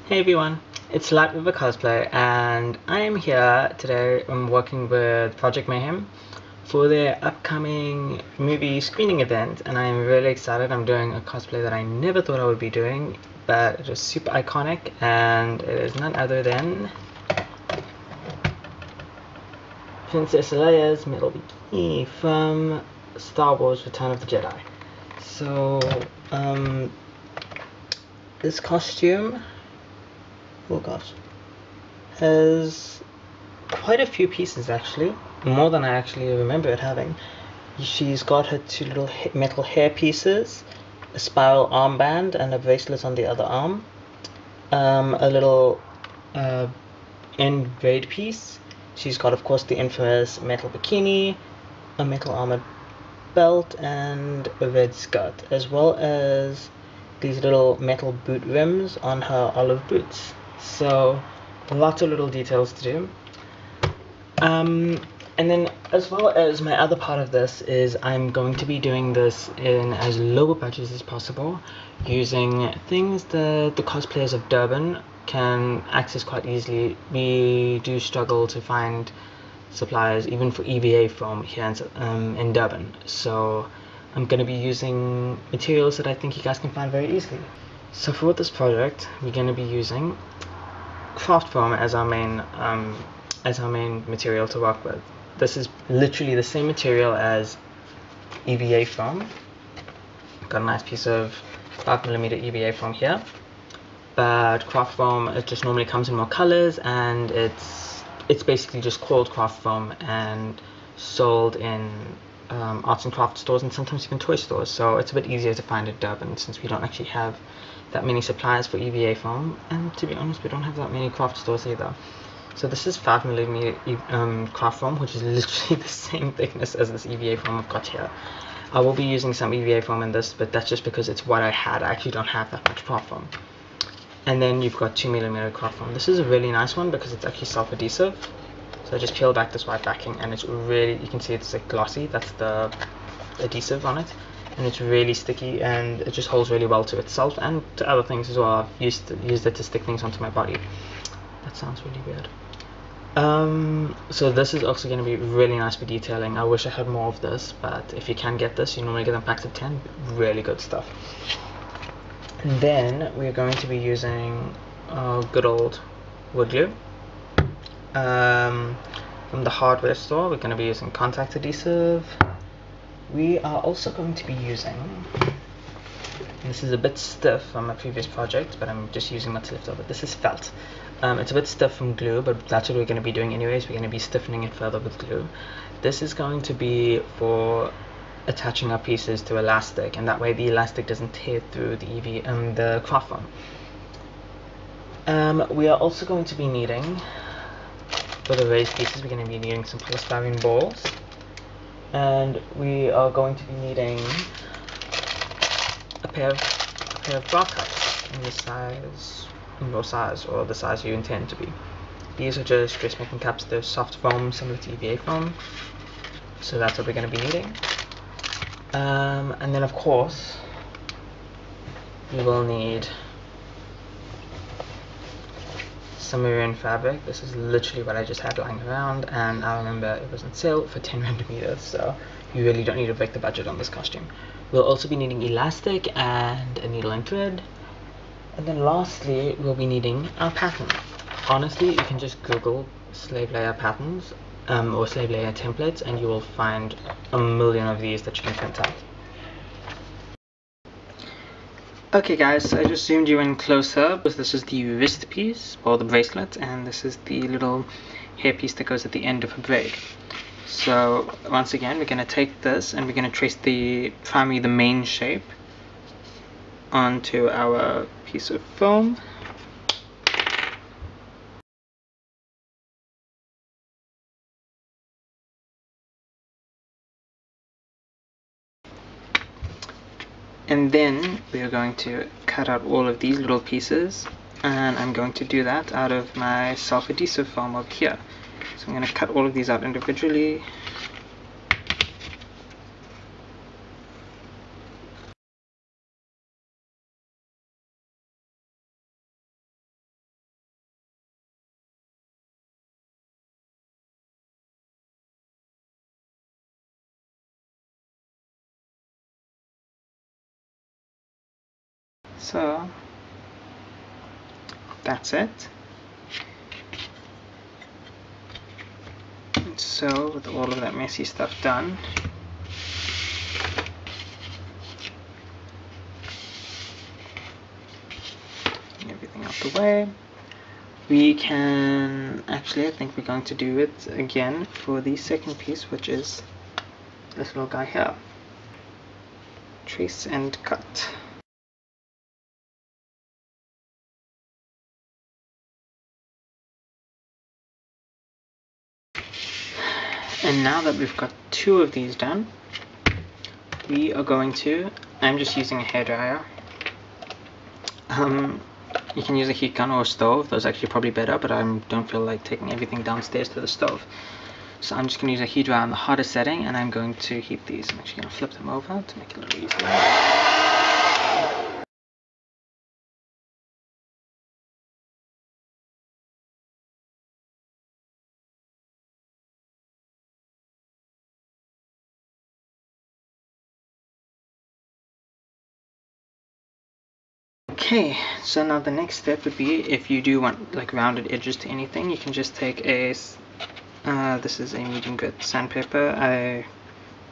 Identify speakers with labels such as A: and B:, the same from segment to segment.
A: Hey everyone, it's River Cosplay, and I am here today. I'm working with Project Mayhem for their upcoming movie screening event, and I am really excited. I'm doing a cosplay that I never thought I would be doing, but it is super iconic, and it is none other than Princess Leia's metal bikini from Star Wars Return of the Jedi. So, this costume, oh gosh, has quite a few pieces actually, more than I actually remember it having. She's got her two little metal hair pieces, a spiral armband, and a bracelet on the other arm. A little end braid piece. She's got, of course, the infamous metal bikini, a metal armored belt, and a red skirt, as well as these little metal boot rims on her olive boots. So lots of little details to do. And then, as well as my other part of this, is I'm going to be doing this in as low a budget as possible, using things that the cosplayers of Durban can access quite easily. We do struggle to find suppliers even for EVA foam here in Durban, so I'm going to be using materials that I think you guys can find very easily. So for this project, we're going to be using craft foam as our main material to work with. This is literally the same material as EVA foam. Got a nice piece of 5mm EVA foam here, but craft foam, it just normally comes in more colors, and it's basically just called craft foam and sold in arts and craft stores and sometimes even toy stores, so it's a bit easier to find at Durban since we don't actually have that many suppliers for EVA foam, and to be honest, we don't have that many craft stores either. So this is 5mm craft foam, which is literally the same thickness as this EVA foam I've got here. I will be using some EVA foam in this, but that's just because it's what I had. I actually don't have that much craft foam. And then you've got 2mm craft foam. This is a really nice one because it's actually self-adhesive. So I just peel back this white backing, and it's really, you can see it's like glossy. That's the adhesive on it, and it's really sticky, and it just holds really well to itself and to other things as well. I've used it to stick things onto my body. That sounds really weird. So this is also going to be really nice for detailing. I wish I had more of this, but if you can get this, you normally get them packs of 10. Really good stuff. And then we're going to be using good old wood glue. From the hardware store, we're going to be using contact adhesive. We are also going to be using, and this is a bit stiff from my previous project, but I'm just using what's left of it. This is felt. It's a bit stiff from glue, but that's what we're going to be doing anyways. We're going to be stiffening it further with glue. This is going to be for attaching our pieces to elastic, and that way the elastic doesn't tear through the craft foam. We are also going to be needing, for the raised pieces, we're going to be needing some polystyrene balls, and we are going to be needing a pair of bra cups in this size, in your size, or the size you intend to be. These are just dressmaking cups. They're soft foam, similar to EVA foam, so that's what we're going to be needing. And then of course we will need some maroon fabric. This is literally what I just had lying around, and I remember it was on sale for 10 rand meters, so you really don't need to break the budget on this costume. We'll also be needing elastic and a needle and thread, and then lastly we'll be needing our pattern. Honestly, you can just Google Slave Leia patterns or Slave Leia templates, and you will find a million of these that you can print out. Okay guys, so I just zoomed you in closer. This is the wrist piece, or the bracelet, and this is the little hair piece that goes at the end of a braid. So once again, we're going to take this and we're going to trace the main shape onto our piece of foam. And then we are going to cut out all of these little pieces, and I'm going to do that out of my self-adhesive foam over here. So I'm going to cut all of these out individually. So that's it. And so with all of that messy stuff done, everything out the way, we can actually, I think we're going to do it again for the second piece, which is this little guy here. Trace and cut. And now that we've got two of these done, we are going to, I'm just using a hairdryer. You can use a heat gun or a stove, those are actually probably better, but I don't feel like taking everything downstairs to the stove. So I'm just going to use a heat dryer on the hottest setting, and I'm going to heat these. I'm actually going to flip them over to make it a little easier. Okay, so now the next step would be, if you do want like rounded edges to anything, you can just take a, this is a medium grit sandpaper. I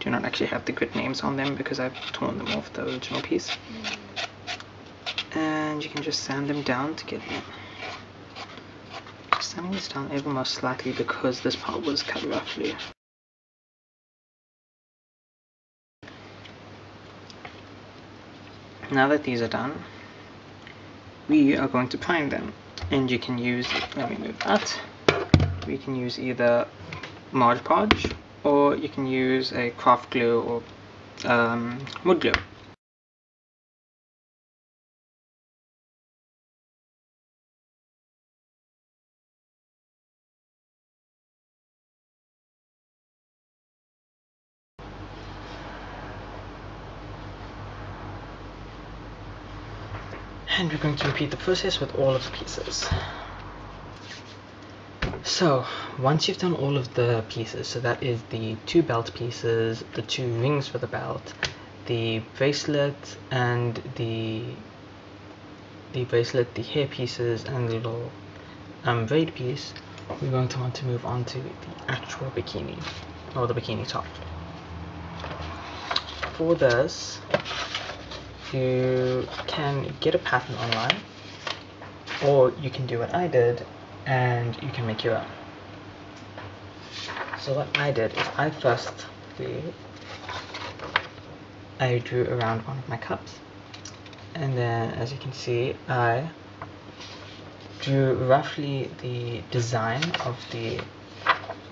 A: do not actually have the grit names on them because I've torn them off the original piece. And you can just sand them down to get them. Just sanding this down ever more slightly because this part was cut roughly. Now that these are done, we are going to prime them, and you can use, let me move that, we can use either Mod Podge, or you can use a craft glue or wood glue. And we're going to repeat the process with all of the pieces. So once you've done all of the pieces, so that is the two belt pieces, the two rings for the belt, the bracelet and the bracelet, the hair pieces, and the little braid piece, we're going to want to move on to the actual bikini, or the bikini top. For this, you can get a pattern online, or you can do what I did and you can make your own. So what I did is I drew around one of my cups, and then as you can see I drew roughly the design of the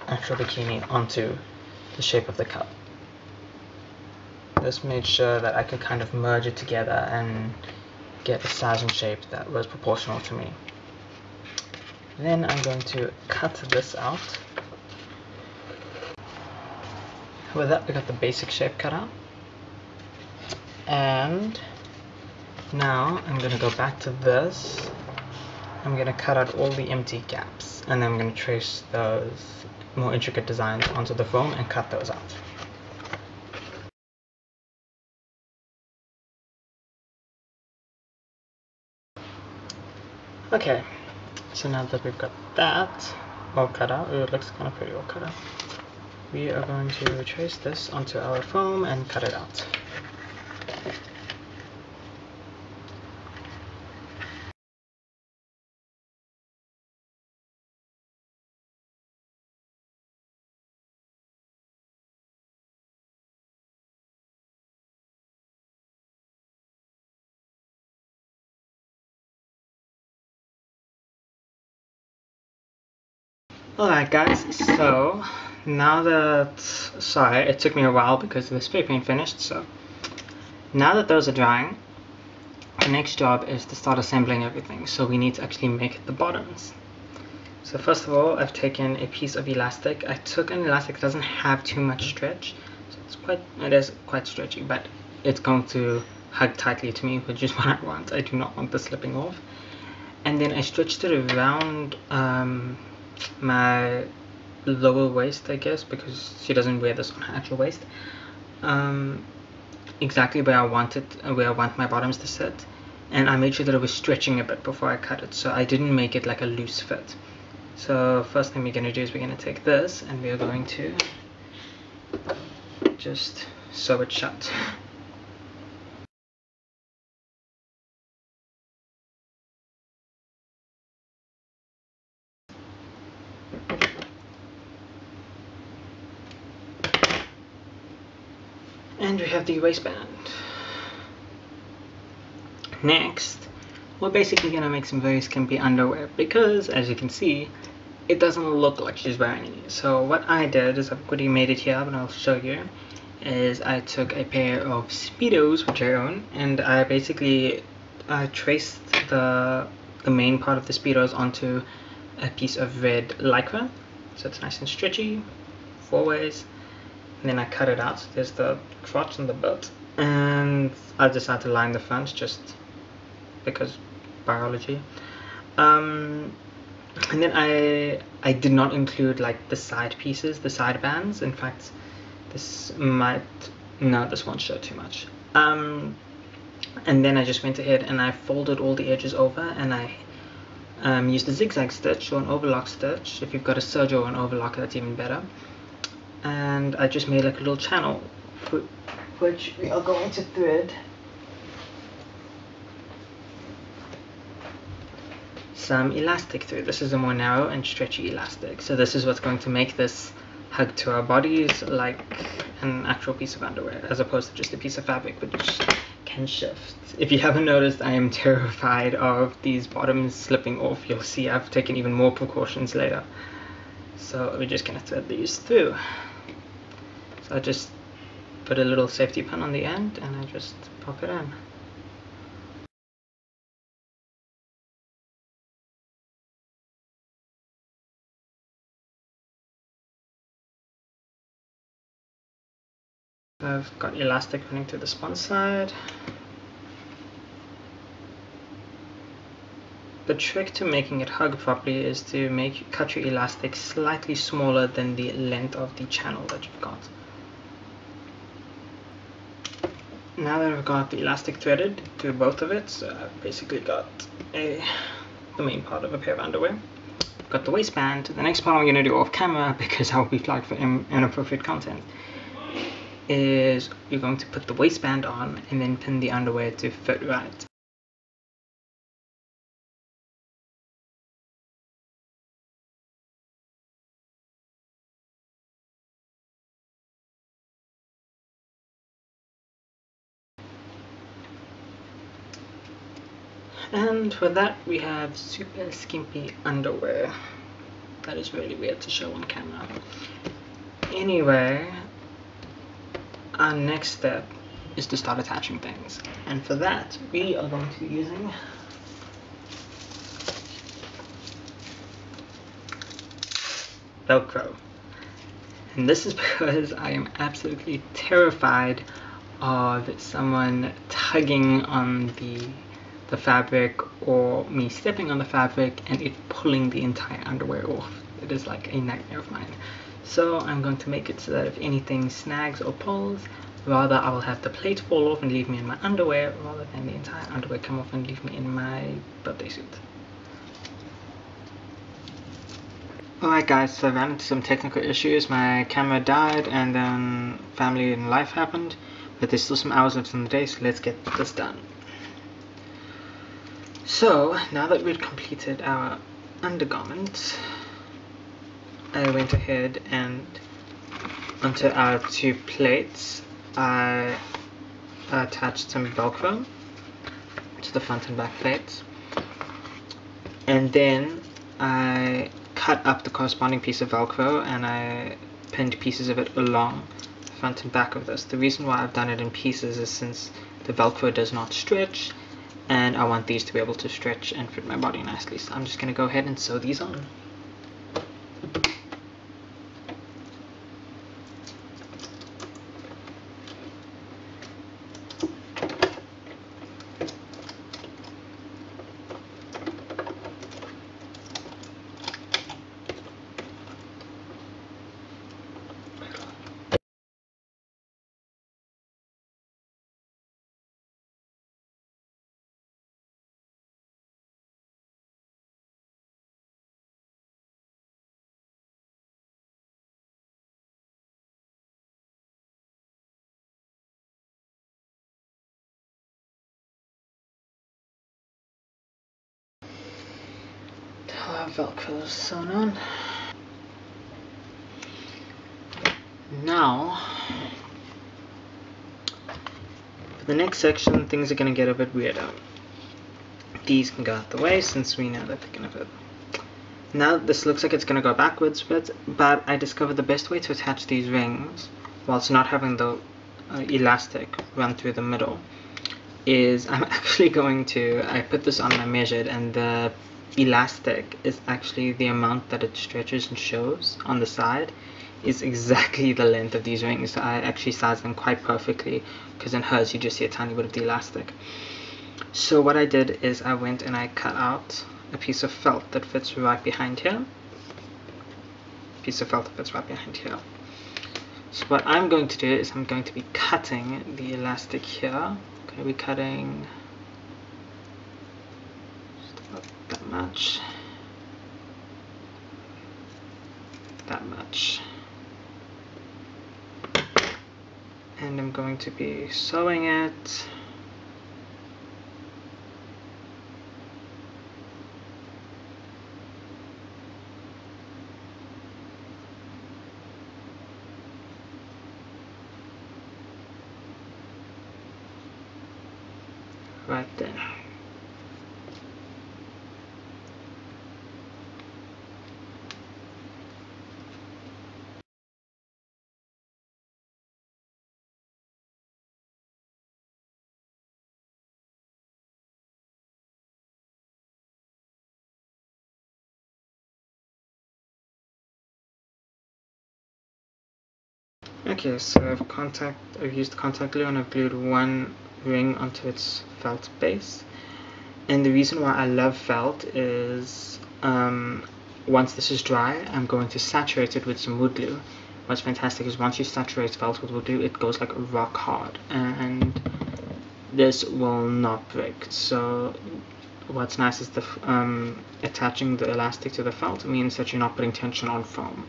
A: actual bikini onto the shape of the cup. This made sure that I could kind of merge it together and get a size and shape that was proportional to me. Then I'm going to cut this out. With that, we got the basic shape cut out. And now I'm going to go back to this. I'm going to cut out all the empty gaps, and then I'm going to trace those more intricate designs onto the foam and cut those out. Okay, so now that we've got that all cut out, it looks kind of pretty all cut out, we are going to trace this onto our foam and cut it out. Alright guys, so now that, sorry it took me a while because the spray paint finished, so now that those are drying, the next job is to start assembling everything. So we need to actually make the bottoms. So first of all, I've taken a piece of elastic. I took an elastic that doesn't have too much stretch, so it is quite stretchy, but it's going to hug tightly to me, which is what I want. I do not want this slipping off. And then I stretched it around my lower waist, I guess, because she doesn't wear this on her actual waist, exactly where I want my bottoms to sit. and I made sure that it was stretching a bit before I cut it, so I didn't make it like a loose fit. So first thing we're going to do is we're going to take this and we are going to just sew it shut. And we have the waistband. Next, we're basically going to make some very skimpy underwear because, as you can see, it doesn't look like she's wearing any. So what I did is, I've already made it here, but I'll show you, is I took a pair of Speedos, which I own, and I basically traced the main part of the Speedos onto a piece of red lycra, so it's nice and stretchy, 4 ways. And then I cut it out, so there's the crotch and the butt, and I decided to line the front just because biology. And then I did not include like the side pieces, the side bands. In fact, this won't show too much. And then I just went ahead and I folded all the edges over, and I used a zigzag stitch or an overlock stitch. If you've got a serge or an overlock, that's even better. And I just made like a little channel, which we are going to thread some elastic through. This is a more narrow and stretchy elastic, so this is what's going to make this hug to our bodies like an actual piece of underwear, as opposed to just a piece of fabric which can shift. If you haven't noticed, I am terrified of these bottoms slipping off. You'll see I've taken even more precautions later. So we're just going to thread these through. So I just put a little safety pin on the end and I just pop it in. I've got elastic running to the spun side. The trick to making it hug properly is to cut your elastic slightly smaller than the length of the channel that you've got. Now that I've got the elastic threaded to both of it, so I've basically got the main part of a pair of underwear. I've got the waistband. The next part I'm going to do off camera, because I'll be flagged for inappropriate content, is you're going to put the waistband on and then pin the underwear to fit right. And with that, we have super skimpy underwear. That is really weird to show on camera. Anyway, our next step is to start attaching things. And for that, we are going to be using Velcro. And this is because I am absolutely terrified of someone tugging on the fabric, or me stepping on the fabric and it pulling the entire underwear off. It is like a nightmare of mine. So I'm going to make it so that if anything snags or pulls, rather I will have the plate fall off and leave me in my underwear, rather than the entire underwear come off and leave me in my birthday suit. Alright guys, so I ran into some technical issues. My camera died and then family and life happened, but there's still some hours left in the day, so let's get this done. So, now that we've completed our undergarments, I went ahead and onto our 2 plates, I attached some Velcro to the front and back plates, and then I cut up the corresponding piece of Velcro and I pinned pieces of it along the front and back of this. The reason why I've done it in pieces is since the Velcro does not stretch, and I want these to be able to stretch and fit my body nicely. So I'm just going to go ahead and sew these on. Velcro is sewn on. Now, for the next section, things are going to get a bit weirder. These can go out the way since we know that they're going to fit. Now this looks like it's going to go backwards, but I discovered the best way to attach these rings whilst not having the elastic run through the middle is I'm actually going to, I put this on, I measured, and the elastic is actually the amount that it stretches and shows on the side is exactly the length of these rings. So I actually sized them quite perfectly, because in hers you just see a tiny bit of the elastic. So what I did is I went and I cut out a piece of felt that fits right behind here. So what I'm going to do is I'm going to be cutting the elastic here. I'm going to be cutting just about that much. And I'm going to be sewing it. Right there. Okay, so I've used contact glue and I've glued one ring onto its felt base. And the reason why I love felt is once this is dry, I'm going to saturate it with some wood glue. What's fantastic is once you saturate felt with wood glue, it goes like rock hard, and this will not break. So what's nice is the attaching the elastic to the felt means that you're not putting tension on foam.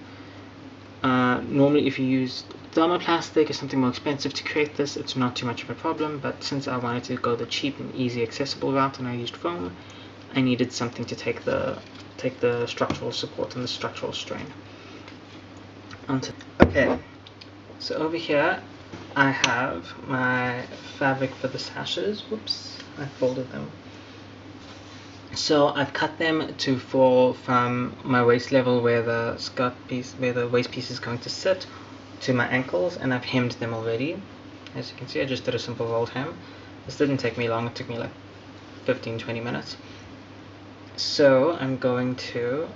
A: Normally if you use thermoplastic or something more expensive to create this, it's not too much of a problem, but since I wanted to go the cheap and easy accessible route and I used foam, I needed something to take the structural support and the structural strain onto. Okay, so over here I have my fabric for the sashes. Whoops, I folded them. So I've cut them to fall from my waist level where the waist piece is going to sit to my ankles, and I've hemmed them already. As you can see, I just did a simple rolled hem. This didn't take me long, it took me like 15-20 minutes. So I'm going to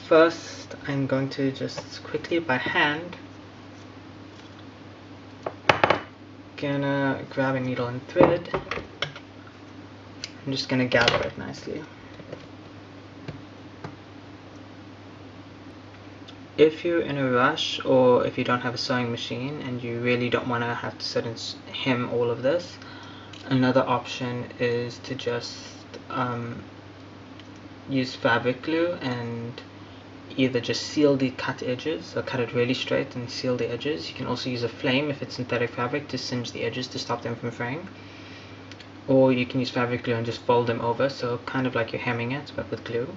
A: just quickly by hand gonna grab a needle and thread. I'm just gonna gather it nicely. If you're in a rush or if you don't have a sewing machine and you really don't want to have to sit and hem all of this, another option is to just use fabric glue and either just seal the cut edges, so cut it really straight and seal the edges. You can also use a flame if it's synthetic fabric to singe the edges to stop them from fraying. Or you can use fabric glue and just fold them over, so kind of like you're hemming it but with glue.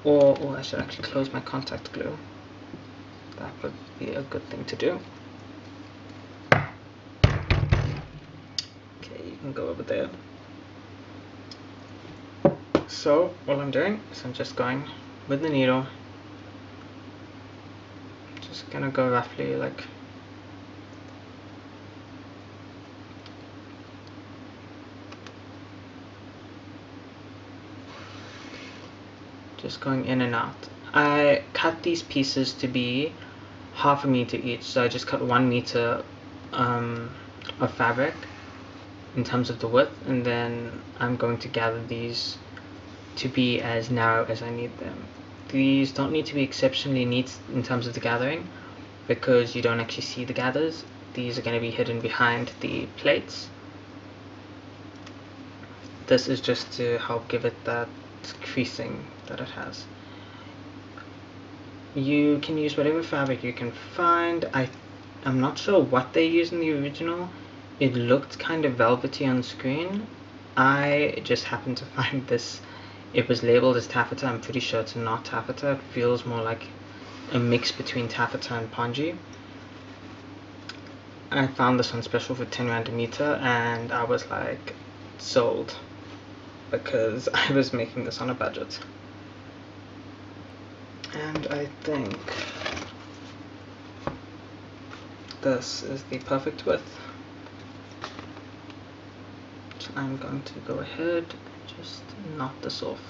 A: Or I should actually close my contact glue. That would be a good thing to do. Okay, you can go over there. So what I'm doing is I'm just going with the needle. Just gonna go roughly like just going in and out. I cut these pieces to be 1/2 meter each, so I just cut 1 meter of fabric in terms of the width, and then I'm going to gather these to be as narrow as I need them. These don't need to be exceptionally neat in terms of the gathering because you don't actually see the gathers. These are going to be hidden behind the plates. This is just to help give it that creasing that it has. You can use whatever fabric you can find. I'm not sure what they used in the original. It looked kind of velvety on screen. I just happened to find this It was labeled as taffeta. I'm pretty sure it's not taffeta. It feels more like a mix between taffeta and pongee. I found this on special for 10 rand a meter, and I was like, sold, because I was making this on a budget. And I think this is the perfect width. So I'm going to go ahead and just knot this off.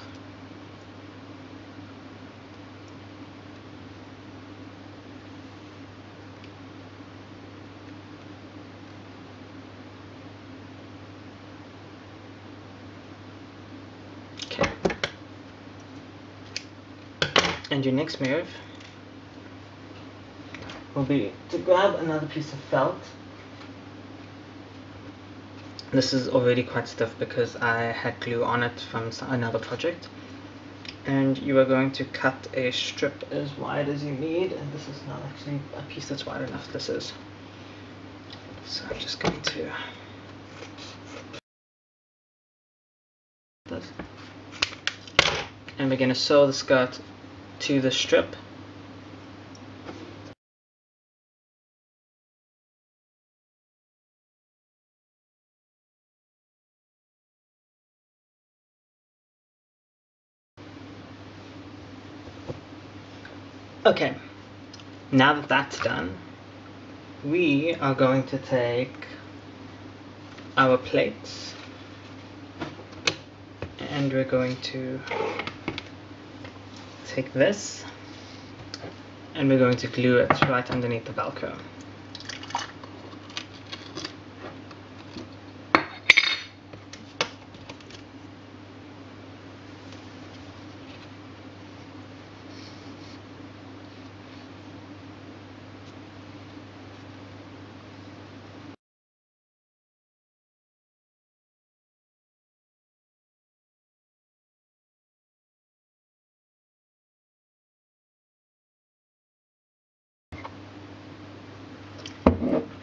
A: Okay. And your next move will be to grab another piece of felt. This is already quite stiff because I had glue on it from another project. And you are going to cut a strip as wide as you need, and this is not actually a piece that's wide enough, this is. So I'm just going to this. And we're going to sew the skirt to the strip. Okay, now that that's done, we are going to take our plates and we're going to take this and we're going to glue it right underneath the Velcro.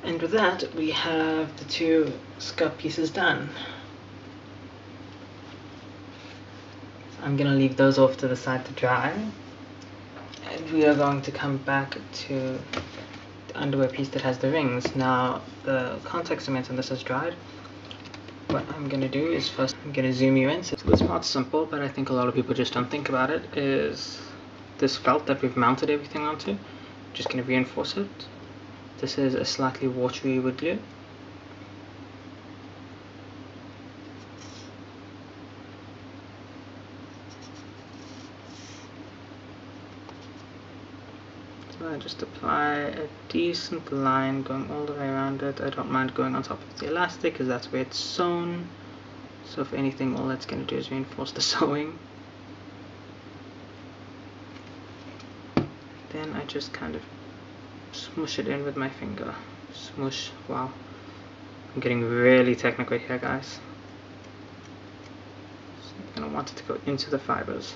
A: And with that, we have the two skirt pieces done. So I'm going to leave those off to the side to dry. And we are going to come back to the underwear piece that has the rings. Now, the contact cement on this has dried. What I'm going to do is first I'm going to zoom you in. So this part's simple, but I think a lot of people just don't think about it, is this felt that we've mounted everything onto. Just going to reinforce it. This is a slightly watery wood glue. So I just apply a decent line going all the way around it. I don't mind going on top of the elastic because that's where it's sewn. So if anything, all that's going to do is reinforce the sewing. Then I just kind of smoosh it in with my finger. Smoosh. Wow. I'm getting really technical here, guys. So you're going to want it to go into the fibers.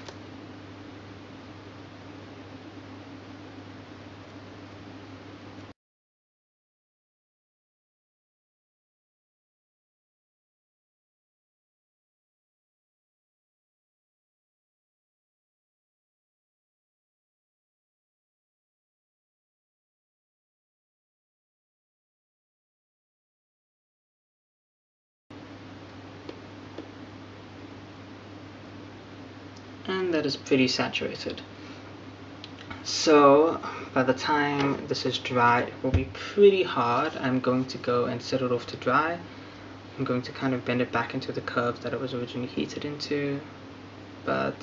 A: And that is pretty saturated. So by the time this is dry, it will be pretty hard. I'm going to go and set it off to dry. I'm going to kind of bend it back into the curve that it was originally heated into, but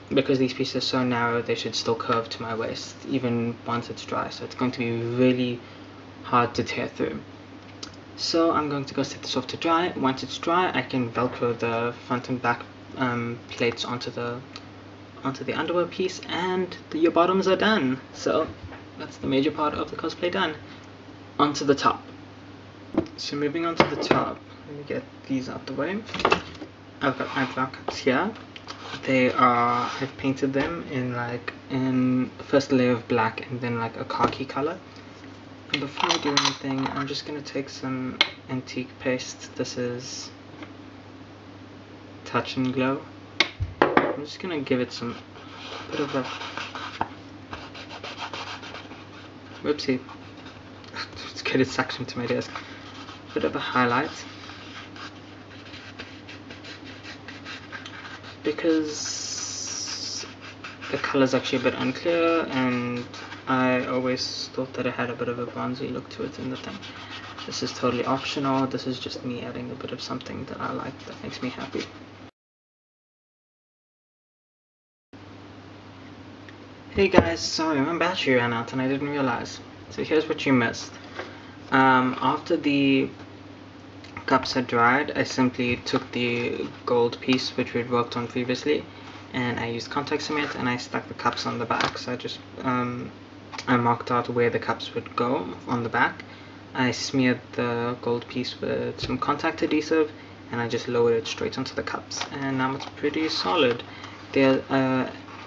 A: because these pieces are so narrow, they should still curve to my waist even once it's dry, so it's going to be really hard to tear through. So I'm going to go set this off to dry. Once it's dry, I can velcro the front and back plates onto the underwear piece, and your bottoms are done. So that's the major part of the cosplay done. Onto the top. So moving on to the top, let me get these out the way. I've got my brow cups here. I've painted them in first a layer of black and then like a khaki color. And before I do anything, I'm just going to take some antique paste. This is touch and glow. I'm just gonna give it some bit of a whoopsie. It's good, it sucks into my desk. Bit of a highlight, because the color is actually a bit unclear, and I always thought that it had a bit of a bronzy look to it in the thing. This is totally optional. This is just me adding a bit of something that I like, that makes me happy. Hey guys, sorry, my battery ran out and I didn't realize. So here's what you missed. After the cups had dried, I simply took the gold piece which we'd worked on previously, and I used contact cement and I stuck the cups on the back. So I just I marked out where the cups would go on the back. I smeared the gold piece with some contact adhesive, and I just lowered it straight onto the cups, and now it's pretty solid. There,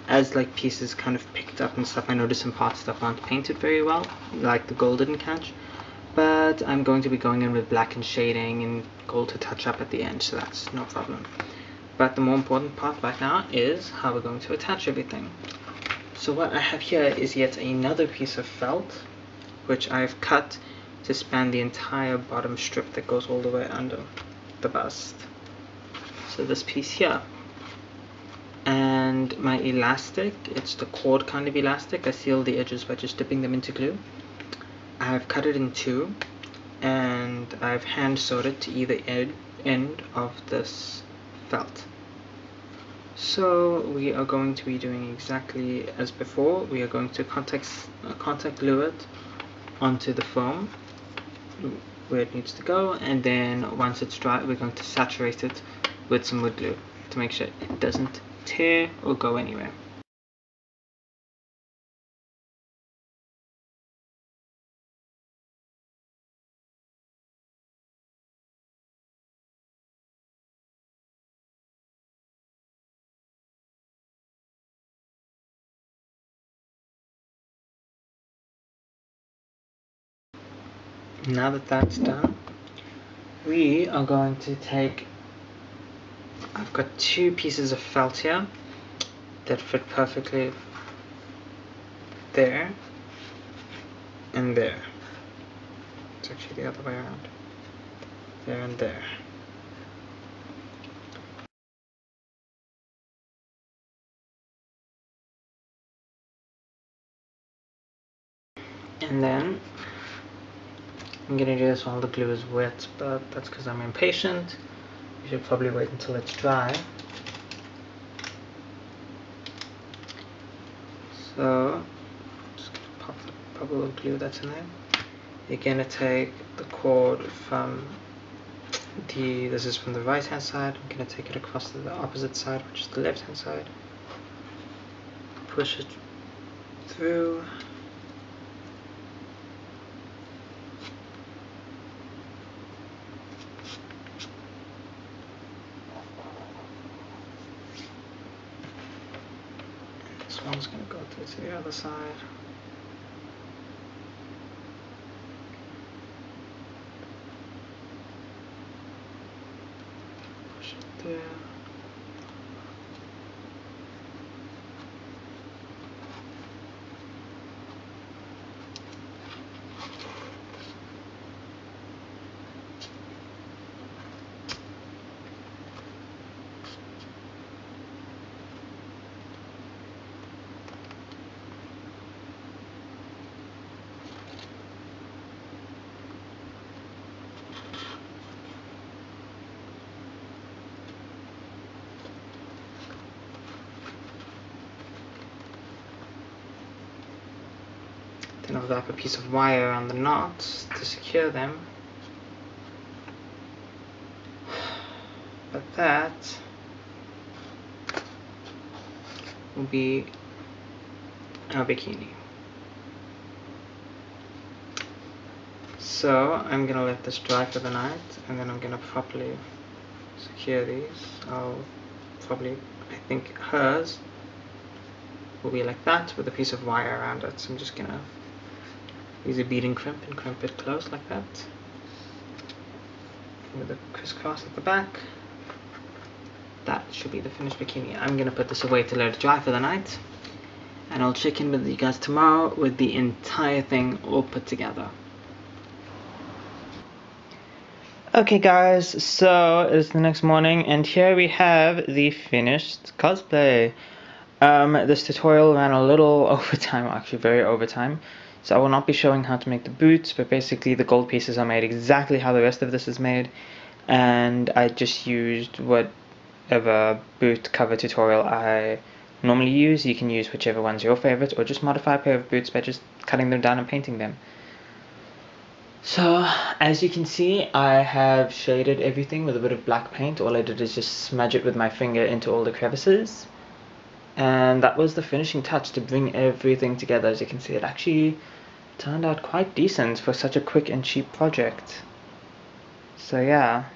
A: as like pieces kind of picked up and stuff, I noticed some parts that aren't painted very well, like the gold didn't catch. But I'm going to be going in with black and shading and gold to touch up at the end, so that's no problem. But the more important part right now is how we're going to attach everything. So what I have here is yet another piece of felt, which I've cut to span the entire bottom strip that goes all the way under the bust. So this piece here. And my elastic, it's the cord kind of elastic. I sealed the edges by just dipping them into glue. I've cut it in two, and I've hand sewed it to either end of this felt. So we are going to be doing exactly as before. We are going to contact glue it onto the foam where it needs to go, and then once it's dry, we're going to saturate it with some wood glue to make sure it doesn't tear or go anywhere. Now that that's done, we are going to take, I've got two pieces of felt here that fit perfectly there and there. It's actually the other way around. There and there. And then I'm gonna do this while the glue is wet, but that's because I'm impatient. You should probably wait until it's dry. So just gonna pop a little glue that's in there. You're gonna take the cord from this is from the right hand side. I'm gonna take it across to the opposite side, which is the left hand side. Push it through. This one's going to go through to the other side. Push it there. Then I'll wrap a piece of wire around the knots to secure them. But that will be our bikini. So I'm gonna let this dry for the night, and then I'm gonna properly secure these. I think hers will be like that with a piece of wire around it. So I'm just gonna use a beading crimp and crimp it close like that, with a crisscross at the back. that should be the finished bikini. I'm gonna put this away to let it dry for the night, and I'll check in with you guys tomorrow with the entire thing all put together. Okay guys, so it's the next morning, and here we have the finished cosplay. This tutorial ran a little overtime, actually very overtime, so I will not be showing how to make the boots, but basically the gold pieces are made exactly how the rest of this is made, and I just used whatever boot cover tutorial I normally use. You can use whichever one's your favorite, or just modify a pair of boots by just cutting them down and painting them. So, as you can see, I have shaded everything with a bit of black paint. All I did is just smudge it with my finger into all the crevices. And that was the finishing touch to bring everything together. As you can see, it actually turned out quite decent for such a quick and cheap project. So yeah.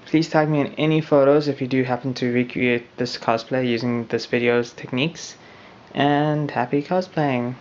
A: Please tag me in any photos if you do happen to recreate this cosplay using this video's techniques. And happy cosplaying!